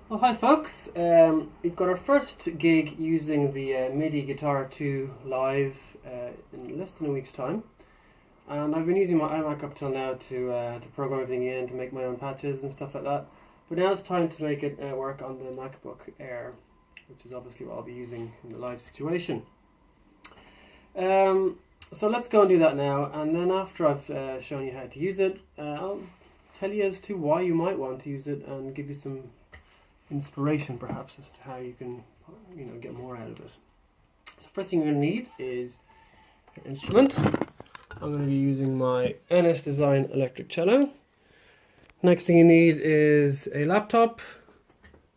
Well, hi folks. We've got our first gig using the MIDI Guitar 2 live in less than a week's time. And I've been using my iMac up till now to program everything in, to make my own patches and stuff like that. But now it's time to make it work on the MacBook Air, which is obviously what I'll be using in the live situation. So let's go and do that now, and then after I've shown you how to use it, I'll tell you as to why you might want to use it and give you some inspiration perhaps as to how you can get more out of it. So first thing you're going to need is your instrument. I'm going to be using my NS Design electric cello. Next thing you need is a laptop,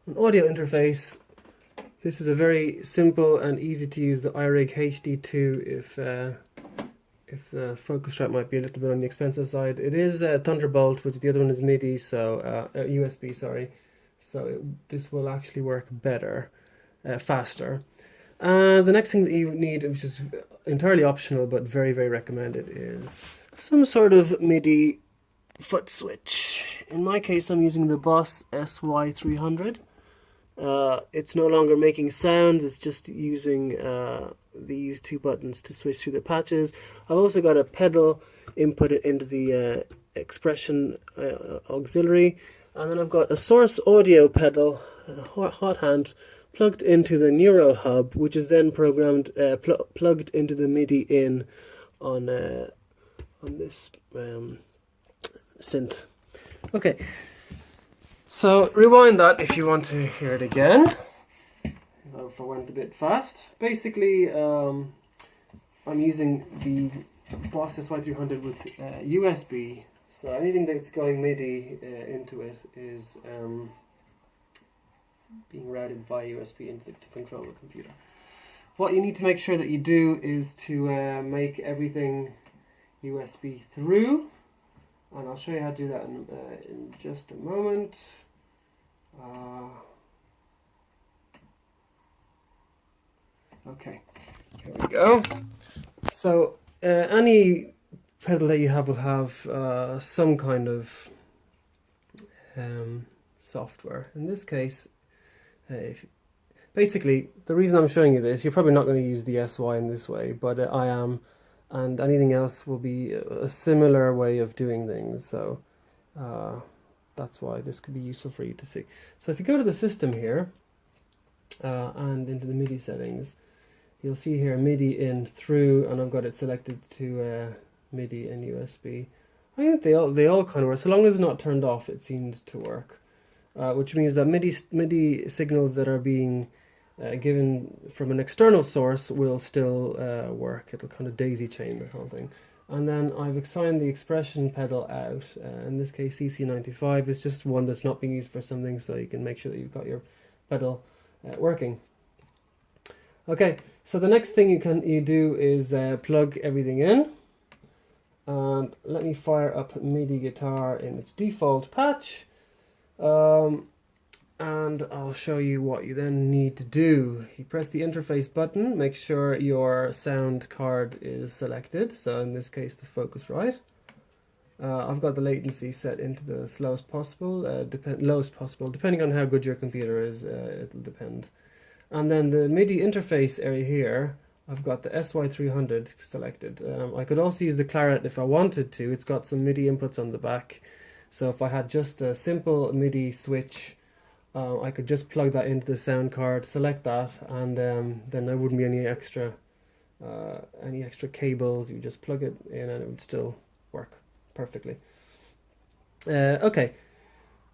an audio interface. This is a very simple and easy to use, the iRig HD2 if the Focusrite might be a little bit on the expensive side. It is Thunderbolt, which the other one is MIDI, so USB, sorry. So this will actually work better, faster. The next thing that you need, which is entirely optional but very, very recommended, is some sort of MIDI foot switch. In my case, I'm using the Boss SY300. It's no longer making sounds, it's just using these two buttons to switch through the patches. I've also got a pedal input into the expression auxiliary. And then I've got a source audio pedal, hot hand, plugged into the Neuro hub, which is then programmed, plugged into the MIDI in on this synth. Okay, so rewind that if you want to hear it again. If I went a bit fast. Basically, I'm using the Boss SY300 with USB. So anything that's going MIDI into it is being routed via USB to control the computer. What you need to make sure that you do is to make everything USB through, and I'll show you how to do that in just a moment. Okay, here we go. So any pedal that you have will have some kind of software. In this case, basically the reason I'm showing you this, you're probably not going to use the SY in this way, but I am, and anything else will be a similar way of doing things. So that's why this could be useful for you to see. So if you go to the system here and into the MIDI settings, you'll see here MIDI in through, and I've got it selected to MIDI and USB. I think they all kind of work. So long as it's not turned off, it seemed to work. Which means that MIDI signals that are being given from an external source will still work. It'll kind of daisy chain the whole thing. And then I've assigned the expression pedal out. In this case, CC95 is just one that's not being used for something, so you can make sure that you've got your pedal working. Okay, so the next thing you do is plug everything in. And let me fire up MIDI guitar in its default patch, and I'll show you what you then need to do. You press the interface button, make sure your sound card is selected, so in this case the Focusrite. I've got the latency set into the slowest possible, lowest possible, depending on how good your computer is, it'll depend. And then the MIDI interface area here, I've got the SY300 selected. I could also use the Claret if I wanted to. It's got some MIDI inputs on the back. So if I had just a simple MIDI switch, I could just plug that into the sound card, select that, and then there wouldn't be any extra cables. You just plug it in and it would still work perfectly. Okay,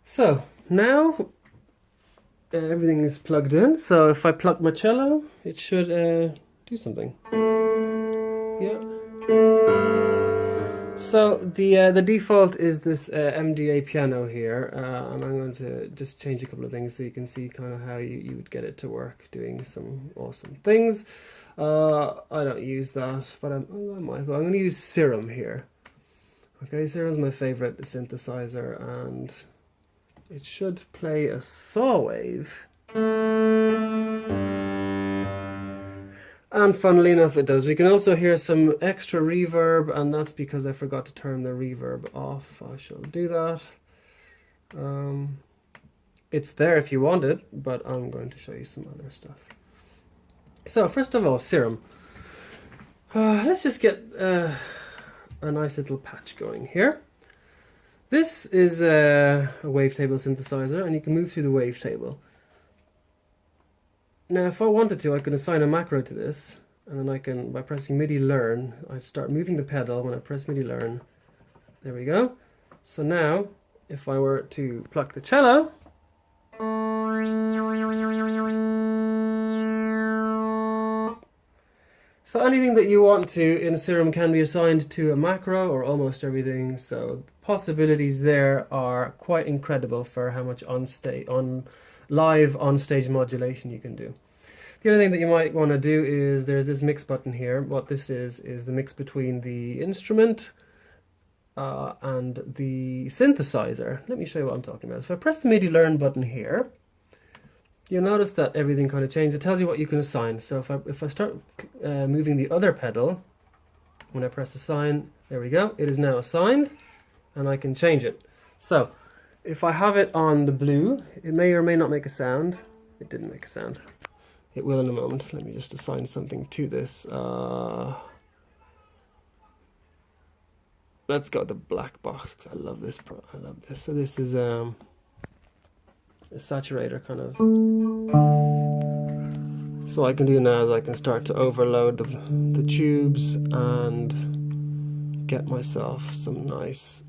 so now everything is plugged in. So if I plug my cello, it should do something. Yeah. So the default is this MDA piano here, and I'm going to just change a couple of things so you can see kind of how you would get it to work, doing some awesome things. I don't use that, but I might. But I'm going to use Serum here. Okay, Serum's my favorite synthesizer, and it should play a saw wave. And funnily enough it does. We can also hear some extra reverb, and that's because I forgot to turn the reverb off. I shall do that. It's there if you want it, but I'm going to show you some other stuff. So first of all, serum. Let's just get a nice little patch going here. This is a wavetable synthesizer, and you can move through the wavetable. Now, if I wanted to, I could assign a macro to this, and then I can, by pressing MIDI learn, I start moving the pedal. When I press MIDI learn, there we go. So now, if I were to pluck the cello, so anything that you want to in Serum can be assigned to a macro, or almost everything. So the possibilities there are quite incredible for how much live on-stage modulation you can do. The other thing that you might want to do is there's this mix button here. What this is the mix between the instrument and the synthesizer. Let me show you what I'm talking about. If I press the MIDI learn button here, you'll notice that everything kind of changes. It tells you what you can assign. So if I start moving the other pedal, when I press assign, there we go. It is now assigned, and I can change it. So if I have it on the blue, it may or may not make a sound. It didn't make a sound. It will in a moment. Let me just assign something to this. Let's go with the black box, because I love this. I love this. So this is a saturator kind of. So what I can do now is I can start to overload the tubes and get myself some nice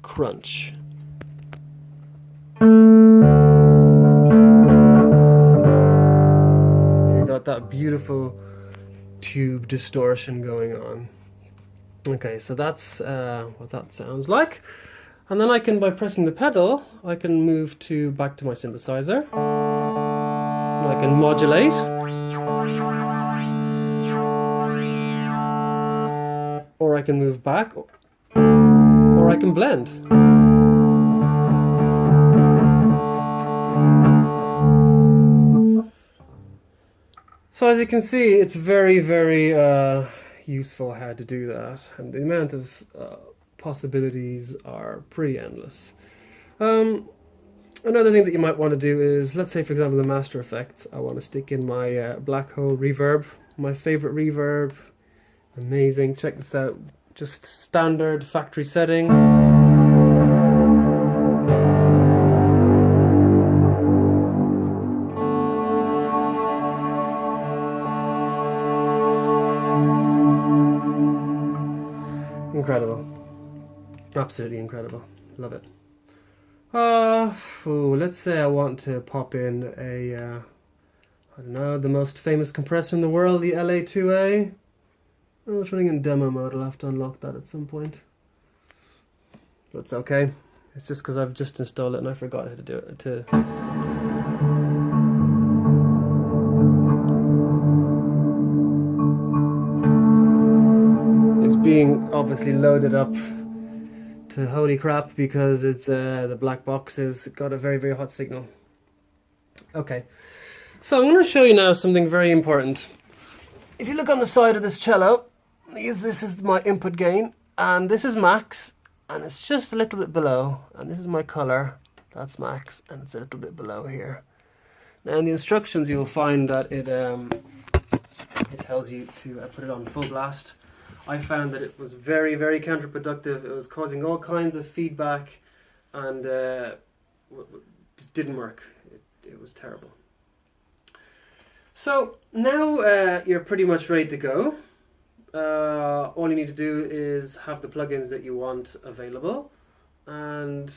crunch. You got that beautiful tube distortion going on. Okay, so that's what that sounds like. And then I can, by pressing the pedal, I can move back to my synthesizer. And I can modulate. Or I can move back, or I can blend. So as you can see, it's very, very useful how to do that, and the amount of possibilities are pretty endless. Another thing that you might want to do is, let's say for example the master effects, I want to stick in my black hole reverb, my favorite reverb. Amazing, check this out, just standard factory setting. Incredible. Absolutely incredible. Love it. Let's say I want to pop in a, I don't know, the most famous compressor in the world, the LA2A. Oh, it's running in demo mode. I'll have to unlock that at some point. But it's okay. It's just because I've just installed it and I forgot how to do it. It's being obviously loaded up to holy crap because it's the black box has got a very, very hot signal. Okay, so I'm going to show you now something very important. If you look on the side of this cello, this is my input gain, and this is max, and it's just a little bit below, and this is my color, that's max, and it's a little bit below here. Now in the instructions you'll find that it tells you to put it on full blast. I found that it was very, very counterproductive. It was causing all kinds of feedback, and just didn't work. It was terrible. So now you're pretty much ready to go. All you need to do is have the plugins that you want available and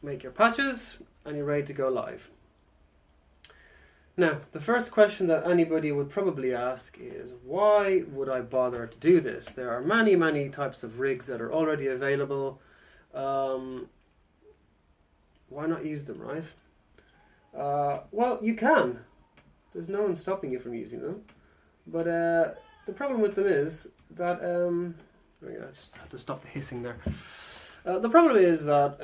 make your patches, and you're ready to go live. Now, the first question that anybody would probably ask is, why would I bother to do this? There are many, many types of rigs that are already available. Why not use them, right? Well, you can. There's no one stopping you from using them. But the problem with them is that... I just have to stop the hissing there. The problem is that...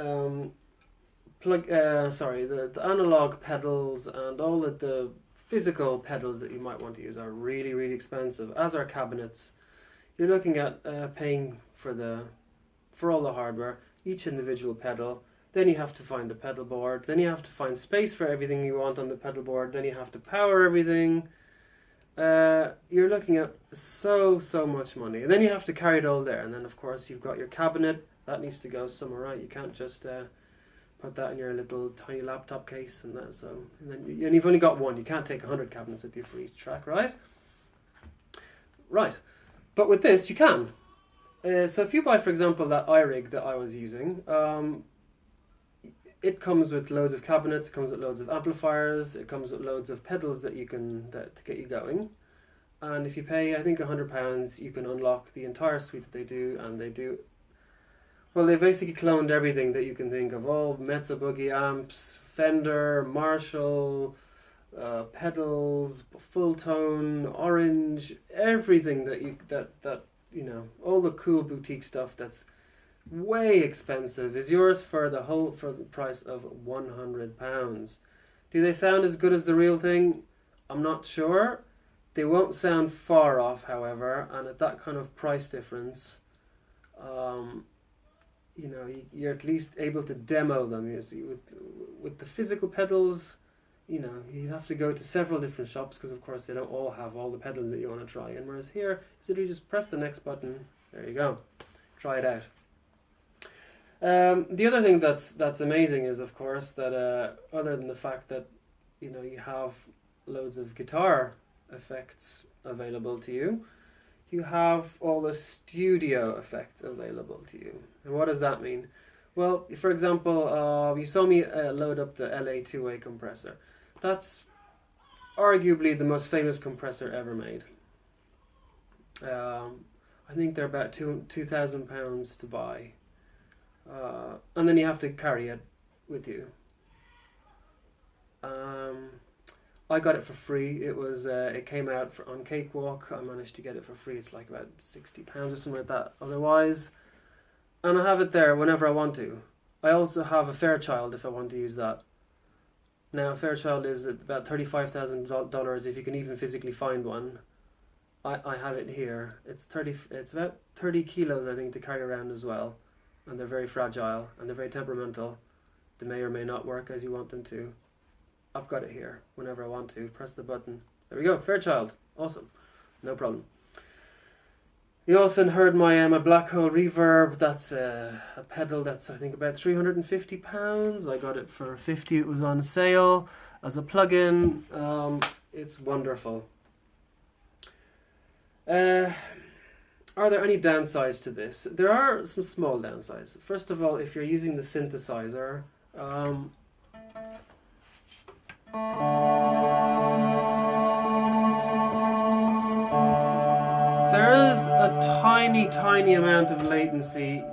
the analog pedals and all of the physical pedals that you might want to use are really, really expensive, as are cabinets. You're looking at paying for all the hardware, each individual pedal. then you have to find a pedal board, then you have to find space for everything you want on the pedal board, then you have to power everything. You're looking at so much money, and then you have to carry it all there, and then of course you've got your cabinet that needs to go somewhere, right? You can't just put that in your little tiny laptop case and that. So and you've only got one. You can't take 100 cabinets with you for each track, right? Right, but with this you can. So if you buy, for example, that iRig that I was using, it comes with loads of cabinets, it comes with loads of amplifiers, it comes with loads of pedals that you can to get you going. And if you pay, I think, £100, you can unlock the entire suite that they do, and they do. Well, they basically cloned everything that you can think of: all Mezzo Boogie amps, Fender, Marshall, pedals, full tone, orange, everything that you know, all the cool boutique stuff that's way expensive is yours for the price of £100. Do they sound as good as the real thing? I'm not sure. They won't sound far off, however, and at that kind of price difference, you know, you're at least able to demo them. You see, with the physical pedals, you know, you have to go to several different shops because, of course, they don't all have all the pedals that you want to try. And whereas here, you just press the next button. There you go. Try it out. The other thing that's amazing is, of course, that other than the fact that, you know, you have loads of guitar effects available to you, you have all the studio effects available to you. And what does that mean? Well, for example, you saw me load up the LA two-way compressor. That's arguably the most famous compressor ever made. I think they're about £2,000 to buy. And then you have to carry it with you. I got it for free. It was it came out on Cakewalk. I managed to get it for free. It's like about £60 or something like that otherwise. And I have it there whenever I want to. I also have a Fairchild if I want to use that. Now, Fairchild is about $35,000 if you can even physically find one. I have it here. It's about 30 kilos, I think, to carry around as well. And they're very fragile and they're very temperamental. They may or may not work as you want them to. I've got it here whenever I want to. Press the button. There we go, Fairchild. Awesome. No problem. You also heard my Black Hole Reverb. That's a pedal that's, I think, about £350. I got it for $50. It was on sale as a plug-in. It's wonderful. Are there any downsides to this? There are some small downsides. First of all, if you're using the synthesizer, there is a tiny amount of latency.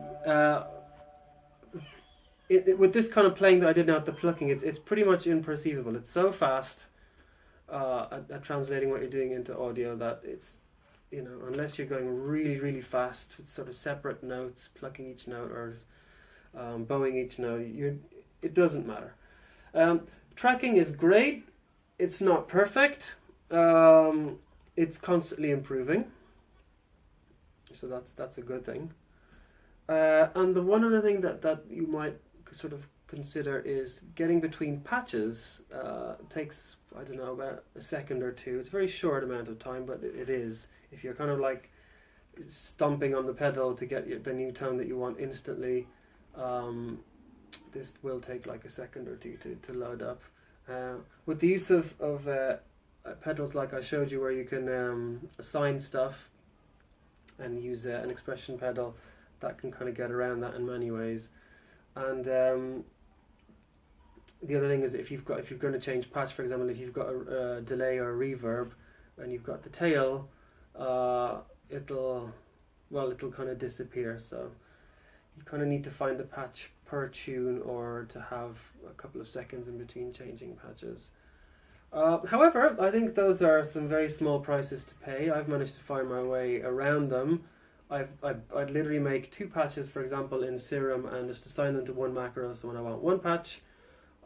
With this kind of playing that I did now at the plucking, it's pretty much imperceivable. It's so fast at translating what you're doing into audio that it's, you know, unless you're going really fast with sort of separate notes, plucking each note or bowing each note, it doesn't matter. Tracking is great. It's not perfect. It's constantly improving. So that's a good thing. And the one other thing that you might sort of consider is getting between patches. Takes, I don't know, about a second or two. It's a very short amount of time, but it is. If you're kind of like stomping on the pedal to get the new tone that you want instantly, this will take like a second or two to load up. With the use of pedals like I showed you, where you can assign stuff and use an expression pedal, that can kind of get around that in many ways. And the other thing is, if you're going to change patch, for example, if you've got a delay or a reverb and you've got the tail, it'll kind of disappear. So you kind of need to find a patch per tune, or to have a couple of seconds in between changing patches. However, I think those are some very small prices to pay. I've managed to find my way around them. I'd literally make two patches, for example, in Serum, and just assign them to one macro. So when I want one patch,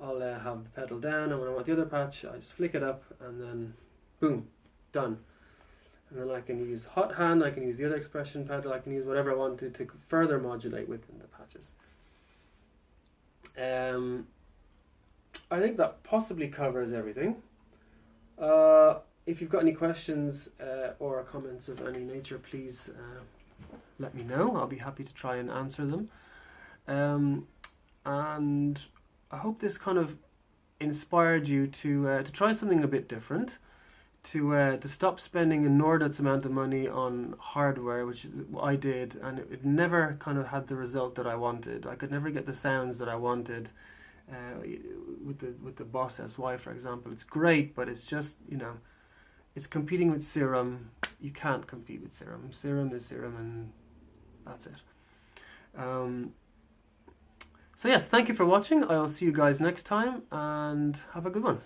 I'll have the pedal down, and when I want the other patch, I just flick it up, and then boom, done. And then I can use hot hand, I can use the other expression pedal, I can use whatever I want to further modulate within the patches. I think that possibly covers everything. If you've got any questions or comments of any nature, please let me know. I'll be happy to try and answer them. And I hope this kind of inspired you to try something a bit different, to stop spending inordinate amount of money on hardware, which is what I did, and it never kind of had the result that I wanted. I could never get the sounds that I wanted. With the Boss SY, for example, it's great, but it's just, you know, it's competing with Serum. You can't compete with Serum. Serum is Serum, and that's it. So yes, thank you for watching. I'll see you guys next time, and have a good one.